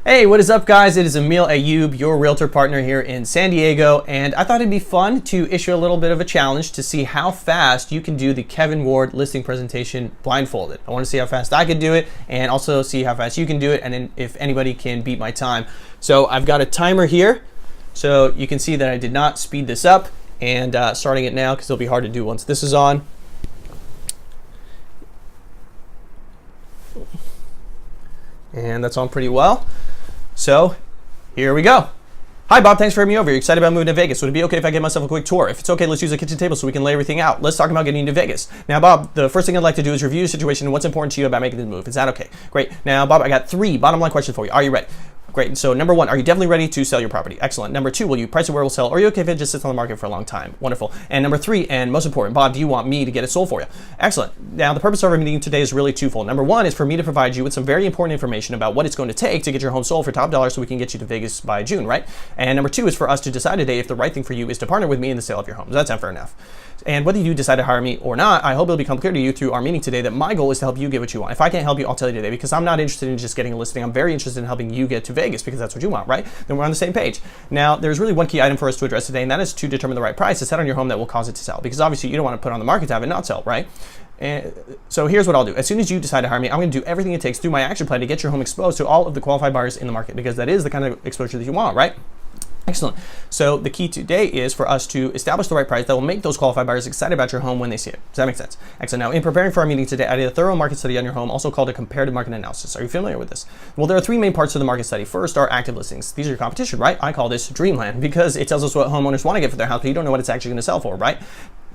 Hey, what is up, guys? It is Emil Ayoub, your realtor partner here in San Diego, and I thought it'd be fun to issue a little bit of a challenge to see how fast you can do the Kevin Ward listing presentation blindfolded. I want to see how fast I could do it and also see how fast you can do it, and then if anybody can beat my time. So I've got a timer here, so you can see that I did not speed this up, and starting it now because it'll be hard to do once this is on. And that's on pretty well. So here we go. Hi, Bob. Thanks for having me over. You're excited about moving to Vegas. Would it be okay if I give myself a quick tour? If it's okay, let's use a kitchen table so we can lay everything out. Let's talk about getting to Vegas. Now, Bob, the first thing I'd like to do is review your situation and what's important to you about making the move. Is that okay? Great. Now, Bob, I got 3 bottom line questions for you. Are you ready? Great. So number 1, are you definitely ready to sell your property? Excellent. Number 2, will you price it where it will sell? Or are you okay if it just sits on the market for a long time? Wonderful. And number 3, and most important, Bob, do you want me to get it sold for you? Excellent. Now, the purpose of our meeting today is really twofold. Number 1 is for me to provide you with some very important information about what it's going to take to get your home sold for top dollar so we can get you to Vegas by June, right? And number 2 is for us to decide today if the right thing for you is to partner with me in the sale of your home. Does that sound fair enough? And whether you decide to hire me or not, I hope it'll become clear to you through our meeting today that my goal is to help you get what you want. If I can't help you, I'll tell you today, because I'm not interested in just getting a listing. I'm very interested in helping you get to Vegas because that's what you want, right? Then we're on the same page. Now, there's really one key item for us to address today, and that is to determine the right price to set on your home that will cause it to sell. Because obviously you don't want to put it on the market to have it not sell, right? And so here's what I'll do. As soon as you decide to hire me, I'm going to do everything it takes through my action plan to get your home exposed to all of the qualified buyers in the market, because that is the kind of exposure that you want, right? Excellent. So the key today is for us to establish the right price that will make those qualified buyers excited about your home when they see it. Does that make sense? Excellent. Now, in preparing for our meeting today, I did a thorough market study on your home, also called a comparative market analysis. Are you familiar with this? Well, there are 3 main parts to the market study. First are active listings. These are your competition, right? I call this dreamland because it tells us what homeowners want to get for their house, but you don't know what it's actually going to sell for, right?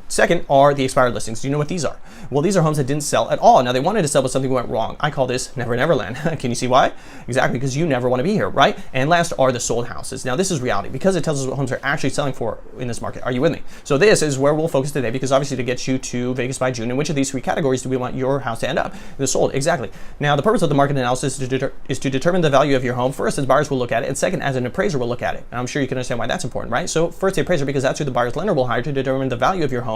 Second are the expired listings. Do you know what these are? Well, these are homes that didn't sell at all. Now, they wanted to sell, but something went wrong. I call this Never Never Land. Can you see why? Exactly, because you never want to be here, right? And last are the sold houses. Now, this is reality because it tells us what homes are actually selling for in this market. Are you with me? So this is where we'll focus today, because obviously to get you to Vegas by June, in which of these 3 categories do we want your house to end up? The sold, exactly. Now, the purpose of the market analysis is to determine the value of your home. First, as buyers will look at it, and second, as an appraiser will look at it. And I'm sure you can understand why that's important, right? So first, the appraiser, because that's who the buyer's lender will hire to determine the value of your home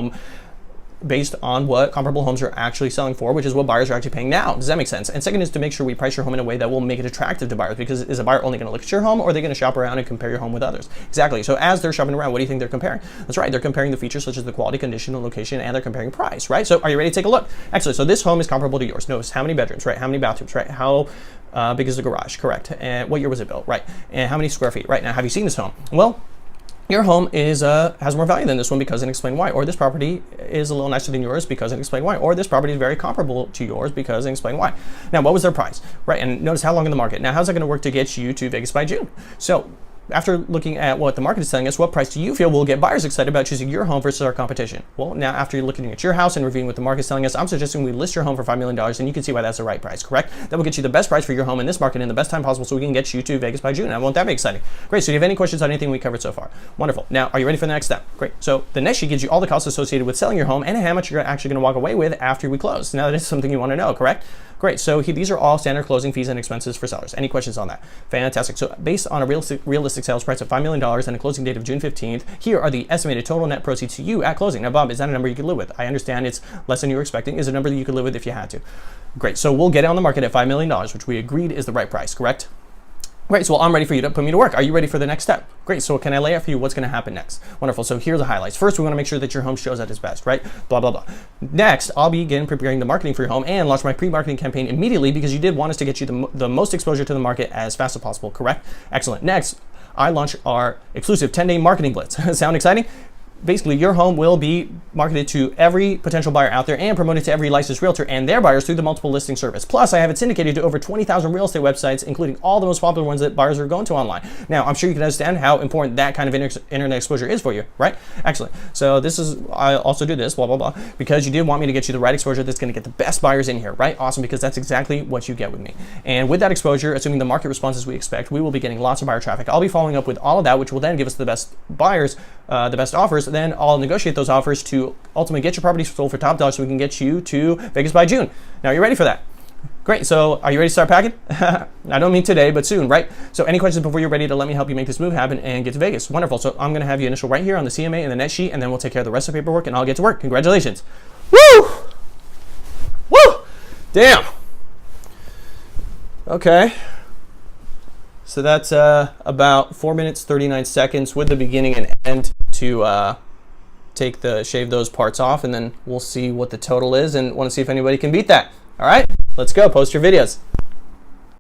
based on what comparable homes are actually selling for, which is what buyers are actually paying now. Does that make sense? And second is to make sure we price your home in a way that will make it attractive to buyers, because is a buyer only going to look at your home, or are they going to shop around and compare your home with others? Exactly. So as they're shopping around, what do you think they're comparing? That's right. They're comparing the features such as the quality, condition, and location, and they're comparing price, right? So are you ready to take a look? Excellent. So this home is comparable to yours. Notice how many bedrooms, right? How many bathrooms, right? How big is the garage? Correct. And what year was it built? Right. And how many square feet? Right. Now, have you seen this home? Well, your home is has more value than this one because, and explain why. Or this property is a little nicer than yours because, and explain why. Or this property is very comparable to yours because, and explain why. Now, what was their price? Right, and notice how long in the market. Now, how's that going to work to get you to Vegas by June? So after looking at what the market is telling us, what price do you feel will get buyers excited about choosing your home versus our competition? Well, now after you're looking at your house and reviewing what the market is telling us, I'm suggesting we list your home for $5 million, and you can see why that's the right price, correct? That will get you the best price for your home in this market in the best time possible so we can get you to Vegas by June. Now, won't that be exciting? Great. So do you have any questions on anything we covered so far? Wonderful. Now, are you ready for the next step? Great. So the next sheet gives you all the costs associated with selling your home and how much you're actually going to walk away with after we close. Now, that is something you want to know, correct? Great. So these are all standard closing fees and expenses for sellers. Any questions on that? Fantastic. So based on a realistic sales price of $5 million and a closing date of June 15th, here are the estimated total net proceeds to you at closing. Now, Bob, is that a number you could live with? I understand it's less than you were expecting. Is it a number that you could live with if you had to? Great. So we'll get it on the market at $5 million, which we agreed is the right price, correct? Great, so I'm ready for you to put me to work. Are you ready for the next step? Great, so can I lay out for you what's gonna happen next? Wonderful, so here are the highlights. First, we wanna make sure that your home shows at its best, right? Blah, blah, blah. Next, I'll begin preparing the marketing for your home and launch my pre-marketing campaign immediately because you did want us to get you the most exposure to the market as fast as possible, correct? Excellent. Next, I launch our exclusive 10-day marketing blitz. Sound exciting? Basically, your home will be marketed to every potential buyer out there and promoted to every licensed realtor and their buyers through the multiple listing service. Plus, I have it syndicated to over 20,000 real estate websites, including all the most popular ones that buyers are going to online. Now, I'm sure you can understand how important that kind of internet exposure is for you, right? Excellent. So I also do this, blah, blah, blah, because you did want me to get you the right exposure that's going to get the best buyers in here, right? Awesome, because that's exactly what you get with me. And with that exposure, assuming the market responses we expect, we will be getting lots of buyer traffic. I'll be following up with all of that, which will then give us the best buyers, the best offers. Then I'll negotiate those offers to ultimately get your property sold for top dollar so we can get you to Vegas by June. Now, you're ready for that? Great. So are you ready to start packing? I don't mean today, but soon, right? So any questions before you're ready to let me help you make this move happen and get to Vegas? Wonderful. So I'm going to have you initial right here on the CMA and the net sheet, and then we'll take care of the rest of the paperwork and I'll get to work. Congratulations. Woo! Woo! Damn. Okay. So that's about 4 minutes 39 seconds with the beginning and end to shave those parts off, and then we'll see what the total is and want to see if anybody can beat that. All right, let's go. Post your videos.